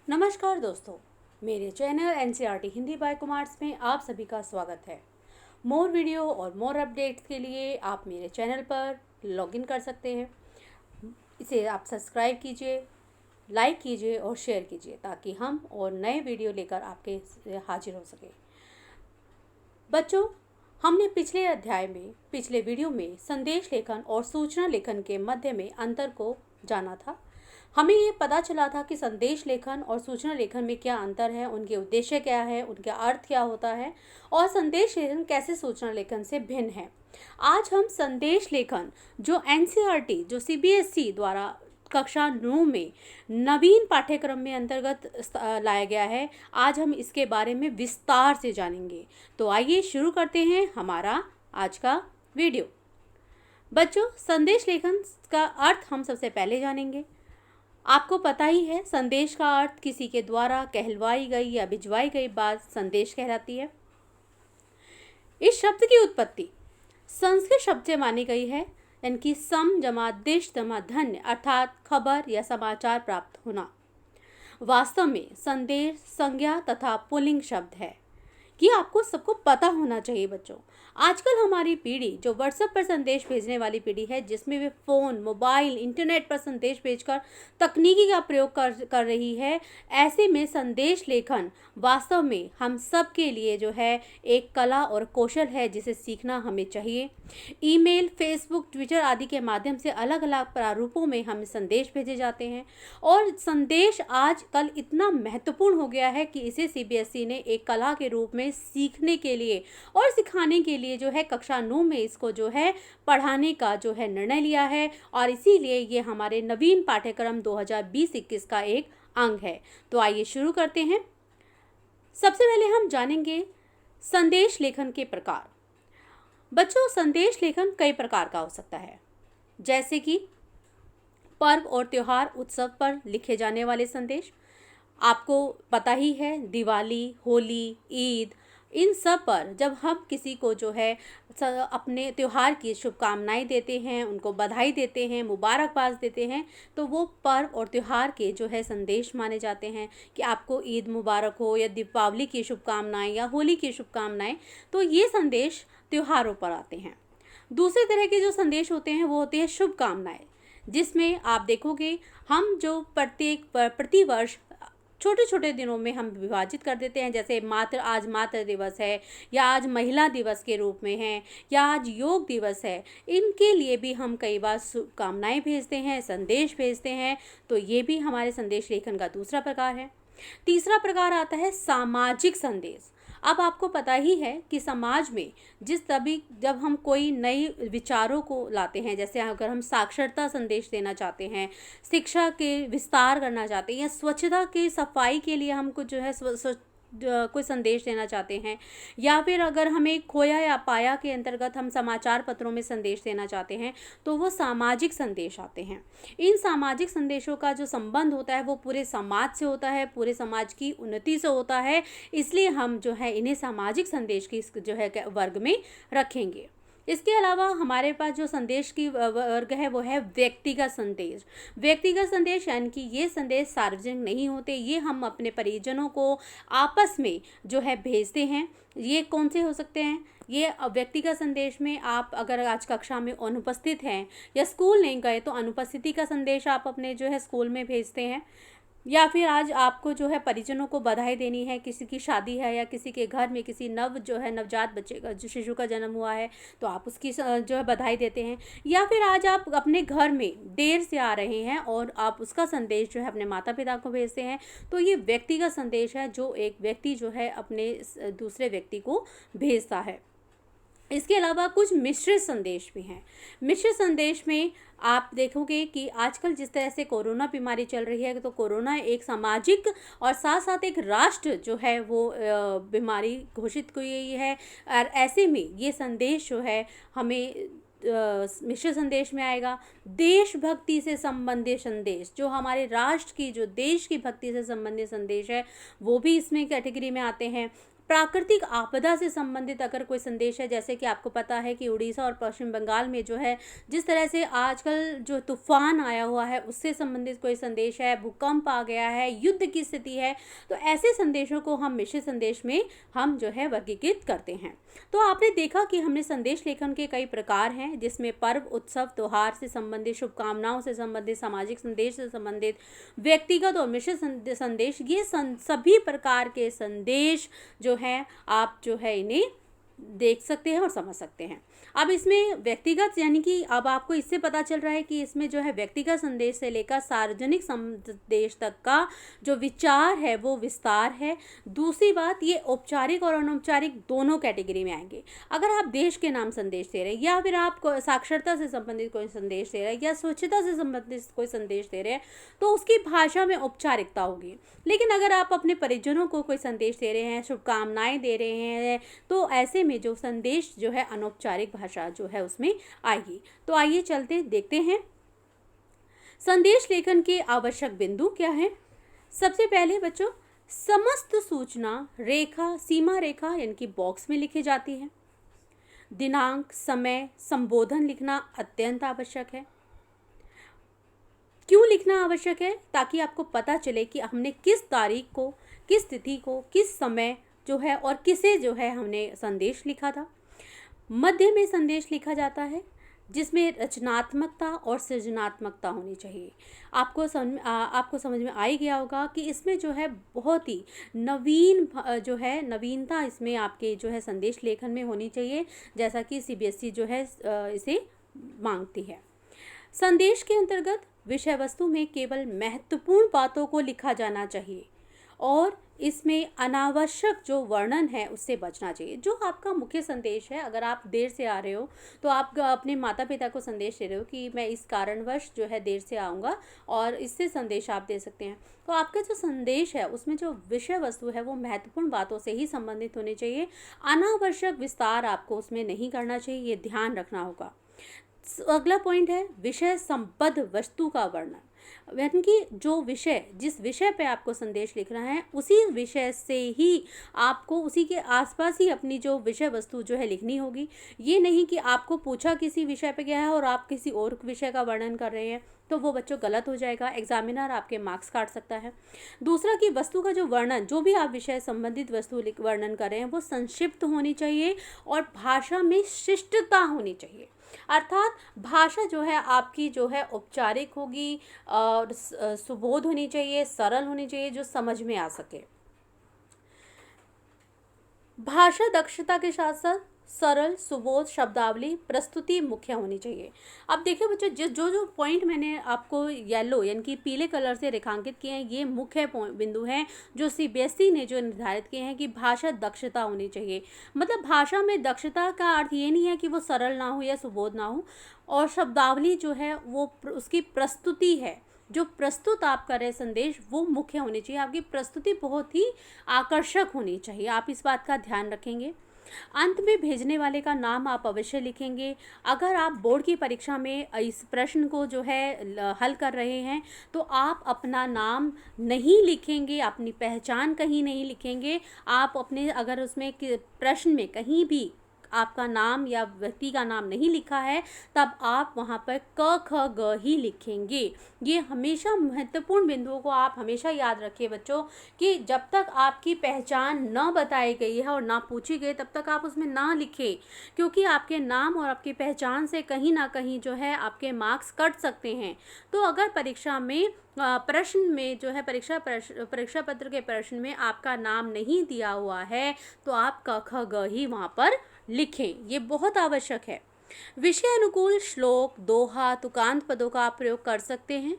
नमस्कार दोस्तों, मेरे channel NCERT Hindi by Kumar's में आप सभी का स्वागत है। मोर वीडियो और मोर अपडेट्स के लिए आप मेरे चैनल पर लॉगिन कर सकते हैं। इसे आप सब्सक्राइब कीजिए, लाइक कीजिए और शेयर कीजिए ताकि हम और नए वीडियो लेकर आपके हाजिर हो सके। बच्चों, हमने पिछले वीडियो में संदेश लेखन और सूचना लेखन के मध्य में अंतर को जाना था। हमें ये पता चला था कि संदेश लेखन और सूचना लेखन में क्या अंतर है, उनके उद्देश्य क्या है, उनका अर्थ क्या होता है और संदेश लेखन कैसे सूचना लेखन से भिन्न है। आज हम संदेश लेखन जो एनसीईआरटी जो सीबीएसई द्वारा कक्षा 9 में नवीन पाठ्यक्रम में अंतर्गत लाया गया है, आज हम इसके बारे में विस्तार से जानेंगे। तो आइए शुरू करते हैं हमारा आज का वीडियो। बच्चों, संदेश लेखन का अर्थ हम सबसे पहले जानेंगे। आपको पता ही है, संदेश का अर्थ किसी के द्वारा कहलवाई गई या भिजवाई गई बात संदेश कहलाती है। इस शब्द की उत्पत्ति संस्कृत शब्द से मानी गई है, यानी सम जमा दिश जमा धन्य, अर्थात खबर या समाचार प्राप्त होना। वास्तव में संदेश संज्ञा तथा पुल्लिंग शब्द है। ये आपको सबको पता होना चाहिए बच्चों। आजकल हमारी पीढ़ी जो व्हाट्सएप पर संदेश भेजने वाली पीढ़ी है, जिसमें वे फ़ोन, मोबाइल, इंटरनेट पर संदेश भेजकर तकनीकी का प्रयोग कर रही है, ऐसे में संदेश लेखन वास्तव में हम सब के लिए जो है एक कला और कौशल है जिसे सीखना हमें चाहिए। ईमेल, फेसबुक, ट्विटर आदि के माध्यम से अलग अलग प्रारूपों में हमें संदेश भेजे जाते हैं और संदेश आजकल इतना महत्वपूर्ण हो गया है कि इसे सीबीएसई ने एक कला के रूप में सीखने के लिए और सिखाने के लिए जो है कक्षा 9 में इसको जो है पढ़ाने का जो है निर्णय लिया है और इसीलिए ये हमारे नवीन पाठ्यक्रम 2020-21 का एक अंग है। तो आइए शुरू करते हैं। सबसे पहले हम जानेंगे संदेश लेखन के प्रकार। बच्चों, संदेश लेखन कई प्रकार का हो सकता है, जैसे कि पर्व और त्योहार उत्सव पर लिखे जाने वाले संदेश। आपको पता ही है, दिवाली, होली, ईद, इन सब पर जब हम किसी को जो है अपने त्योहार की शुभकामनाएं देते हैं, उनको बधाई देते हैं, मुबारकबाद देते हैं, तो वो पर्व और त्योहार के जो है संदेश माने जाते हैं कि आपको ईद मुबारक हो या दीपावली की शुभकामनाएं या होली की शुभकामनाएं। तो ये संदेश त्योहारों पर आते हैं। दूसरे तरह के जो संदेश होते हैं वो होते हैं शुभकामनाएं, जिसमें आप देखोगे हम जो प्रतिवर्ष छोटे छोटे दिनों में हम विभाजित कर देते हैं, जैसे आज मातृ दिवस है या आज महिला दिवस के रूप में है या आज योग दिवस है। इनके लिए भी हम कई बार शुभकामनाएं भेजते हैं, संदेश भेजते हैं। तो ये भी हमारे संदेश लेखन का दूसरा प्रकार है। तीसरा प्रकार आता है सामाजिक संदेश। अब आपको पता ही है कि समाज में जब हम कोई नई विचारों को लाते हैं, जैसे अगर हम साक्षरता संदेश देना चाहते हैं, शिक्षा के विस्तार करना चाहते हैं या स्वच्छता के सफाई के लिए हमको जो है कोई संदेश देना चाहते हैं, या फिर अगर हमें खोया या पाया के अंतर्गत हम समाचार पत्रों में संदेश देना चाहते हैं, तो वो सामाजिक संदेश आते हैं। इन सामाजिक संदेशों का जो संबंध होता है वो पूरे समाज से होता है, पूरे समाज की उन्नति से होता है, इसलिए हम जो है इन्हें सामाजिक संदेश की जो है वर्ग में रखेंगे। इसके अलावा हमारे पास जो संदेश की वर्ग है वो है व्यक्तिगत संदेश। व्यक्तिगत संदेश यानी कि ये संदेश सार्वजनिक नहीं होते, ये हम अपने परिजनों को आपस में जो है भेजते हैं। ये कौन से हो सकते हैं? ये व्यक्तिगत संदेश में आप अगर आज कक्षा में अनुपस्थित हैं या स्कूल नहीं गए तो अनुपस्थिति का संदेश आप अपने जो है स्कूल में भेजते हैं, या फिर आज आपको जो है परिजनों को बधाई देनी है, किसी की शादी है या किसी के घर में किसी नवजात बच्चे का जो शिशु का जन्म हुआ है तो आप उसकी जो है बधाई देते हैं, या फिर आज आप अपने घर में देर से आ रहे हैं और आप उसका संदेश जो है अपने माता पिता को भेजते हैं। तो ये व्यक्तिगत संदेश है जो एक व्यक्ति जो है अपने दूसरे व्यक्ति को भेजता है। इसके अलावा कुछ मिश्रित संदेश भी हैं। मिश्रित संदेश में आप देखोगे कि आजकल जिस तरह से कोरोना बीमारी चल रही है, तो कोरोना एक सामाजिक और साथ साथ एक राष्ट्र जो है वो बीमारी घोषित की गई है, और ऐसे में ये संदेश जो है हमें मिश्र संदेश में आएगा। देशभक्ति से संबंधित संदेश, जो हमारे राष्ट्र की जो देश की भक्ति से संबंधित संदेश है, वो भी इसमें कैटेगरी में आते हैं। प्राकृतिक आपदा से संबंधित अगर कोई संदेश है, जैसे कि आपको पता है कि उड़ीसा और पश्चिम बंगाल में जो है जिस तरह से आजकल जो तूफान आया हुआ है उससे संबंधित कोई संदेश है, भूकंप आ गया है, युद्ध की स्थिति है, तो ऐसे संदेशों को हम मिश्रित संदेश में हम जो है वर्गीकृत करते हैं। तो आपने देखा कि हमने संदेश लेखन के कई प्रकार हैं, जिसमें पर्व, उत्सव, त्योहार से संबंधित, शुभकामनाओं से संबंधित, सामाजिक संदेश से संबंधित, व्यक्तिगत और मिश्रित संदेश, ये सभी प्रकार के संदेश जो हैं आप जो है इन्हें देख सकते हैं और समझ सकते हैं। अब इसमें व्यक्तिगत यानी कि अब आपको इससे पता चल रहा है कि इसमें जो है व्यक्तिगत संदेश से लेकर सार्वजनिक संदेश तक का जो विचार है वो विस्तार है। दूसरी बात, ये औपचारिक और अनौपचारिक दोनों कैटेगरी में आएंगे। अगर आप देश के नाम संदेश दे रहे हैं, या फिर आप साक्षरता से संबंधित कोई संदेश दे रहे हैं, या स्वच्छता से संबंधित कोई संदेश दे रहे हैं, तो उसकी भाषा में औपचारिकता होगी। लेकिन अगर आप अपने परिजनों को कोई संदेश दे रहे हैं, शुभकामनाएं दे रहे हैं, तो ऐसे में जो संदेश जो है अनौपचारिक भाषा जो है उसमें आएगी। तो आइए चलते देखते हैं संदेश लेखन के आवश्यक बिंदु क्या हैं। सबसे पहले बच्चों, समस्त सूचना रेखा, सीमा रेखा यानी कि बॉक्स में लिखी जाती है। दिनांक, समय, संबोधन लिखना अत्यंत आवश्यक है। क्यों लिखना आवश्यक है? ताकि आपको पता चले कि हमने किस तारीख को, किस तिथि को, किस समय जो है और किसे जो है हमने संदेश लिखा था। मध्य में संदेश लिखा जाता है, जिसमें रचनात्मकता और सृजनात्मकता होनी चाहिए। आपको समझ में आ ही गया होगा कि इसमें जो है बहुत ही जो है नवीनता इसमें आपके जो है संदेश लेखन में होनी चाहिए, जैसा कि सीबीएसई जो है इसे मांगती है। संदेश के अंतर्गत विषय वस्तु में केवल महत्वपूर्ण बातों को लिखा जाना चाहिए और इसमें अनावश्यक जो वर्णन है उससे बचना चाहिए। जो आपका मुख्य संदेश है, अगर आप देर से आ रहे हो तो आप अपने माता पिता को संदेश दे रहे हो कि मैं इस कारणवश जो है देर से आऊँगा, और इससे संदेश आप दे सकते हैं। तो आपका जो संदेश है उसमें जो विषय वस्तु है वो महत्वपूर्ण बातों से ही संबंधित होनी चाहिए। अनावश्यक विस्तार आपको उसमें नहीं करना चाहिए, ये ध्यान रखना होगा। अगला पॉइंट है विषय संबद्ध वस्तु का वर्णन, यानी कि जो विषय, जिस विषय पे आपको संदेश लिखना है उसी विषय से ही आपको उसी के आसपास ही अपनी जो विषय वस्तु जो है लिखनी होगी। ये नहीं कि आपको पूछा किसी विषय पे गया है और आप किसी और विषय का वर्णन कर रहे हैं, तो वो बच्चों गलत हो जाएगा, एग्जामिनर आपके मार्क्स काट सकता है। दूसरा कि वस्तु का जो वर्णन, जो भी आप विषय संबंधित वस्तु वर्णन कर रहे हैं वो संक्षिप्त होनी चाहिए और भाषा में शिष्टता होनी चाहिए। अर्थात भाषा जो है आपकी जो है औपचारिक होगी और सुबोध होनी चाहिए, सरल होनी चाहिए, जो समझ में आ सके। भाषा दक्षता के साथ साथ सरल, सुबोध, शब्दावली, प्रस्तुति मुख्य होनी चाहिए। अब देखिए बच्चों, जो पॉइंट मैंने आपको येलो यानी कि पीले कलर से रेखांकित किए हैं, ये मुख्य बिंदु हैं जो सीबीएसई ने जो निर्धारित किए हैं कि भाषा दक्षता होनी चाहिए। मतलब भाषा में दक्षता का अर्थ ये नहीं है कि वो सरल ना हो या सुबोध ना हो, और शब्दावली जो है वो उसकी प्रस्तुति है, जो प्रस्तुत आप कर रहे संदेश वो मुख्य होनी चाहिए। आपकी प्रस्तुति बहुत ही आकर्षक होनी चाहिए, आप इस बात का ध्यान रखेंगे। अंत में भेजने वाले का नाम आप अवश्य लिखेंगे। अगर आप बोर्ड की परीक्षा में इस प्रश्न को जो है हल कर रहे हैं तो आप अपना नाम नहीं लिखेंगे, अपनी पहचान कहीं नहीं लिखेंगे। आप अपने अगर उसमें प्रश्न में कहीं भी आपका नाम या व्यक्ति का नाम नहीं लिखा है तब आप वहाँ पर क ख ग ही लिखेंगे। ये हमेशा महत्वपूर्ण बिंदुओं को आप हमेशा याद रखिए बच्चों, कि जब तक आपकी पहचान न बताई गई है और ना पूछी गई तब तक आप उसमें ना लिखें, क्योंकि आपके नाम और आपकी पहचान से कहीं ना कहीं जो है आपके मार्क्स कट सकते हैं। तो अगर परीक्षा में प्रश्न में जो है परीक्षा पत्र के प्रश्न में आपका नाम नहीं दिया हुआ है तो आप क ख ग ही वहाँ पर लिखें, ये बहुत आवश्यक है। विषय अनुकूल श्लोक, दोहा, तुकांत पदों का आप प्रयोग कर सकते हैं,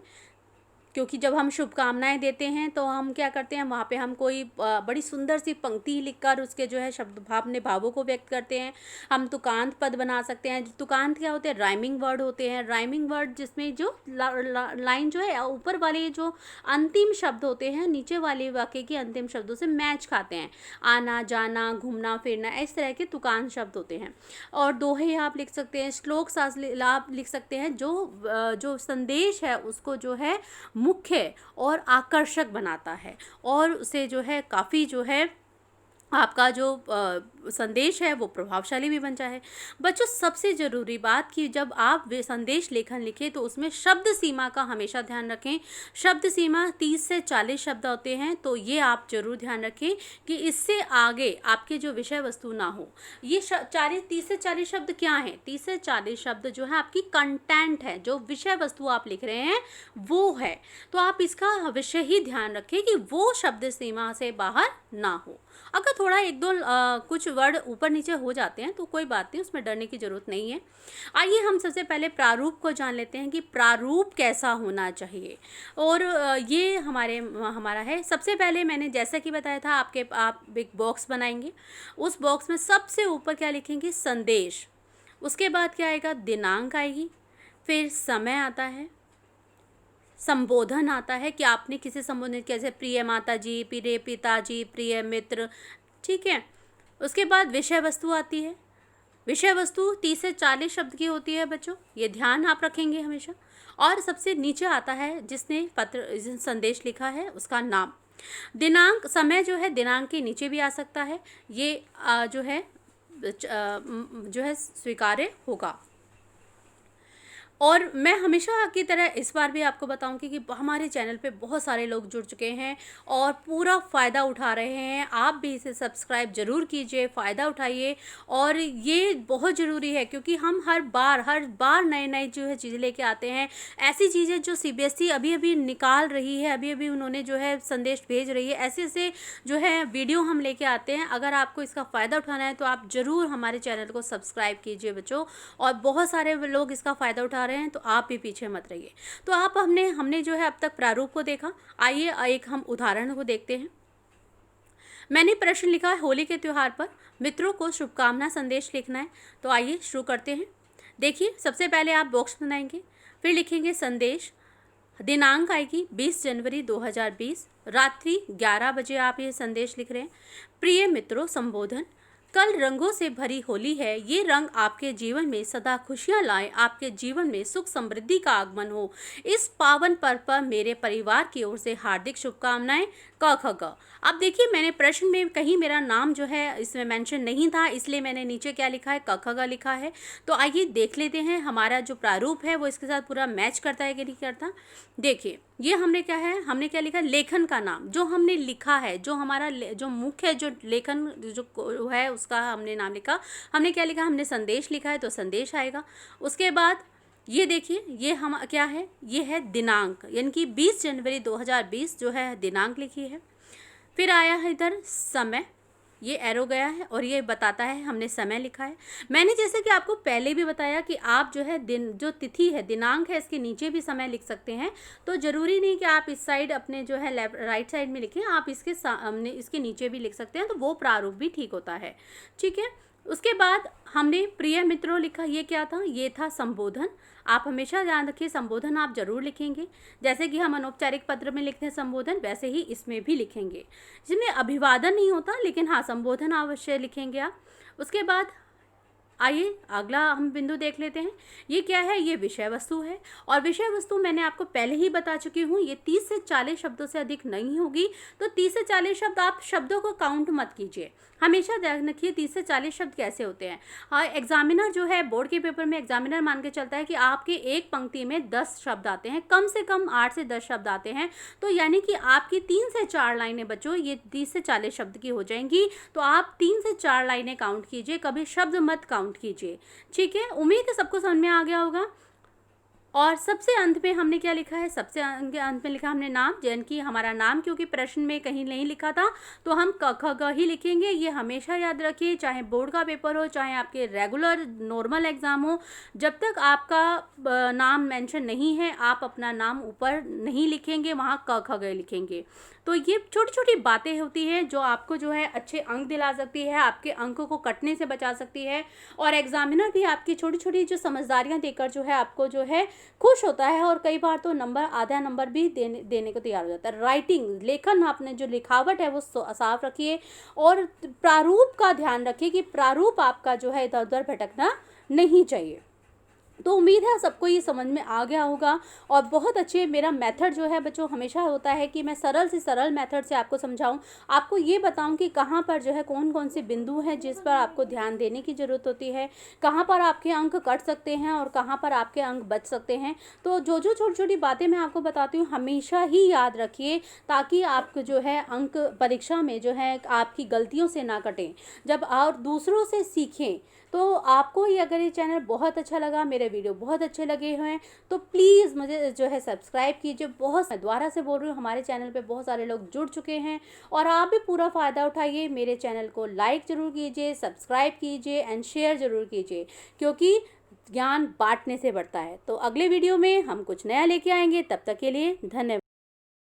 क्योंकि जब हम शुभकामनाएं देते हैं तो हम क्या करते हैं, वहाँ पे हम कोई बड़ी सुंदर सी पंक्ति लिखकर उसके जो है शब्द अपने भावों को व्यक्त करते हैं। हम तुकांत पद बना सकते हैं। तुकांत क्या होते हैं? राइमिंग वर्ड होते हैं। राइमिंग वर्ड जिसमें जो लाइन जो है ऊपर वाले जो अंतिम शब्द होते हैं नीचे वाले वाक्य के अंतिम शब्दों से मैच खाते हैं। आना जाना, घूमना फिरना, इस तरह के तुकांत शब्द होते हैं। और दोहे आप लिख सकते हैं, श्लोक आप लिख सकते हैं, जो संदेश है उसको जो है मुख्य और आकर्षक बनाता है और उसे जो है काफ़ी जो है आपका जो संदेश है वो प्रभावशाली भी बन जाए। बच्चों, सबसे ज़रूरी बात कि जब आप वे संदेश लेखन लिखें तो उसमें शब्द सीमा का हमेशा ध्यान रखें। शब्द सीमा 30 से 40 शब्द होते हैं, तो ये आप ज़रूर ध्यान रखें कि इससे आगे आपके जो विषय वस्तु ना हो। ये 30 से 40 शब्द क्या हैं? 30 से 40 शब्द जो है आपकी कंटेंट है, जो विषय वस्तु आप लिख रहे हैं वो है। तो आप इसका अवश्य ही ध्यान रखें कि वो शब्द सीमा से बाहर ना हो। अगर थोड़ा एक दो कुछ वर्ड ऊपर नीचे हो जाते हैं तो कोई बात नहीं, उसमें डरने की ज़रूरत नहीं है। आइए हम सबसे पहले प्रारूप को जान लेते हैं कि प्रारूप कैसा होना चाहिए। और ये हमारा है। सबसे पहले मैंने जैसा कि बताया था, आप एक बॉक्स बनाएंगे। उस बॉक्स में सबसे ऊपर क्या लिखेंगे? संदेश। उसके बाद क्या आएगा? दिनांक आएगी। फिर समय आता है, संबोधन आता है कि आपने किसे संबोधित किया, जैसे प्रिय माता जी, प्रिय पिताजी, प्रिय मित्र, ठीक है। उसके बाद विषय वस्तु आती है। विषय वस्तु 30 से 40 शब्द की होती है बच्चों, ये ध्यान आप रखेंगे हमेशा। और सबसे नीचे आता है जिसने संदेश लिखा है उसका नाम। दिनांक, समय जो है दिनांक के नीचे भी आ सकता है, ये जो है स्वीकार्य होगा। और मैं हमेशा की तरह इस बार भी आपको बताऊंगी कि हमारे चैनल पे बहुत सारे लोग जुड़ चुके हैं और पूरा फ़ायदा उठा रहे हैं। आप भी इसे सब्सक्राइब ज़रूर कीजिए, फ़ायदा उठाइए। और ये बहुत ज़रूरी है क्योंकि हम हर बार नए जो है चीज़ें लेके आते हैं। ऐसी चीज़ें जो CBSE अभी अभी निकाल रही है, अभी अभी उन्होंने जो है संदेश भेज रही है, ऐसे ऐसे जो है वीडियो हम लेके आते हैं। अगर आपको इसका फ़ायदा उठाना है तो आप ज़रूर हमारे चैनल को सब्सक्राइब कीजिए बच्चों। और बहुत सारे लोग इसका फ़ायदा उठा रहे हैं, तो आप भी पीछे मत रहिए। तो आप हमने जो है अब तक प्रारूप को देखा। आइए एक हम उदाहरण को देखते हैं। मैंने प्रश्न लिखा है, होली के त्यौहार पर मित्रों को शुभकामना संदेश लिखना है। तो आइए शुरू करते हैं। देखिए, सबसे पहले आप बॉक्स बनाएंगे, फिर लिखेंगे संदेश। दिनांक आएगी 20 जनवरी 2020, रात्रि 11 बजे आप ये संदेश लिख रहे हैं। प्रिय मित्रों, संबोधन। कल रंगों से भरी होली है, ये रंग आपके जीवन में सदा खुशियां लाएं, आपके जीवन में सुख समृद्धि का आगमन हो। इस पावन पर्व पर मेरे परिवार की ओर से हार्दिक शुभकामनाएं। क ख ग। अब देखिए, मैंने प्रश्न में कहीं मेरा नाम जो है इसमें मेंशन नहीं था, इसलिए मैंने नीचे क्या लिखा है? क ख ग लिखा है। तो आइए देख लेते हैं हमारा जो प्रारूप है वो इसके साथ पूरा मैच करता है कि नहीं करता। देखिए, ये हमने क्या लिखा? लेखन का नाम जो हमने लिखा है, जो हमारा जो मुख्य जो लेखन जो है उसका हमने नाम लिखा। हमने क्या लिखा? हमने संदेश लिखा है तो संदेश आएगा। उसके बाद ये देखिए, ये हम क्या है? ये है दिनांक, यानी कि 20 जनवरी 2020 जो है दिनांक लिखी है। फिर आया है इधर समय, ये एरो गया है और ये बताता है हमने समय लिखा है। मैंने जैसे कि आपको पहले भी बताया कि आप जो है जो तिथि है, दिनांक है, इसके नीचे भी समय लिख सकते हैं। तो ज़रूरी नहीं कि आप इस साइड अपने जो है राइट साइड में लिखें, आप इसके सामने इसके नीचे भी लिख सकते हैं, तो वो प्रारूप भी ठीक होता है। ठीक है। उसके बाद हमने प्रिय मित्रों लिखा। ये क्या था? ये था संबोधन। आप हमेशा ध्यान रखिए, संबोधन आप जरूर लिखेंगे। जैसे कि हम अनौपचारिक पत्र में लिखते हैं संबोधन, वैसे ही इसमें भी लिखेंगे, जिसमें अभिवादन नहीं होता, लेकिन हाँ संबोधन अवश्य लिखेंगे आप। उसके बाद आइए अगला हम बिंदु देख लेते हैं। ये क्या है? ये विषय वस्तु है। और विषय वस्तु मैंने आपको पहले ही बता चुकी हूँ, ये 30 से 40 शब्दों से अधिक नहीं होगी। तो 30 से 40 शब्द, आप शब्दों को काउंट मत कीजिए, हमेशा ध्यान रखिए 30 से 40 शब्द कैसे होते हैं। हाँ, एग्जामिनर जो है बोर्ड के पेपर में एग्जामिनर मान के चलता है कि आपके एक पंक्ति में 10 शब्द आते हैं, कम से कम 8 से 10 शब्द आते हैं। तो यानी कि आपकी 3 से 4 लाइनें बच्चों ये 30 से 40 शब्द की हो जाएंगी। तो आप 3 से 4 लाइनें काउंट कीजिए, कभी शब्द मत काउंट कीजिए। ठीक है, उम्मीद है सबको समझ में आ गया होगा। और सबसे अंत में हमने क्या लिखा है? सबसे अंत में लिखा हमने नाम, जैन की हमारा नाम, क्योंकि प्रश्न में कहीं नहीं लिखा था तो हम क ख ग ही लिखेंगे। ये हमेशा याद रखिए, चाहे बोर्ड का पेपर हो, चाहे आपके रेगुलर नॉर्मल एग्ज़ाम हो, जब तक आपका नाम मेंशन नहीं है आप अपना नाम ऊपर नहीं लिखेंगे, वहाँ क ख ग लिखेंगे। तो ये छोटी छोटी बातें होती हैं जो आपको जो है अच्छे अंक दिला सकती है, आपके अंकों को कटने से बचा सकती है। और एग्जामिनर भी आपकी छोटी छोटी जो समझदारियाँ देकर जो है आपको जो है खुश होता है, और कई बार तो आधा नंबर भी देने को तैयार हो जाता है। राइटिंग, लेखन, आपने जो लिखावट है वो साफ रखिए। और प्रारूप का ध्यान रखिए कि प्रारूप आपका जो है इधर उधर भटकना नहीं चाहिए। तो उम्मीद है सबको ये समझ में आ गया होगा। और बहुत अच्छे मेरा मेथड जो है बच्चों हमेशा होता है कि मैं सरल से सरल मेथड से आपको समझाऊं, आपको ये बताऊं कि कहाँ पर जो है कौन कौन से बिंदु हैं जिस पर आपको ध्यान देने की ज़रूरत होती है, कहाँ पर आपके अंक कट सकते हैं और कहाँ पर आपके अंक बच सकते हैं। तो जो जो छोटी छोटी बातें मैं आपको बताती हूँ हमेशा ही याद रखिए, ताकि आपको जो है अंक परीक्षा में जो है आपकी गलतियों से ना कटें, जब और दूसरों से सीखें। तो आपको ये अगर ये चैनल बहुत अच्छा लगा, मेरे वीडियो बहुत अच्छे लगे हुए हैं, तो प्लीज़ मुझे जो है सब्सक्राइब कीजिए। बहुत मैं दोबारा से बोल रही हूँ, हमारे चैनल पे बहुत सारे लोग जुड़ चुके हैं और आप भी पूरा फ़ायदा उठाइए। मेरे चैनल को लाइक ज़रूर कीजिए, सब्सक्राइब कीजिए एंड शेयर ज़रूर कीजिए, क्योंकि ज्ञान बांटने से बढ़ता है। तो अगले वीडियो में हम कुछ नया लेके आएंगे, तब तक के लिए धन्यवाद।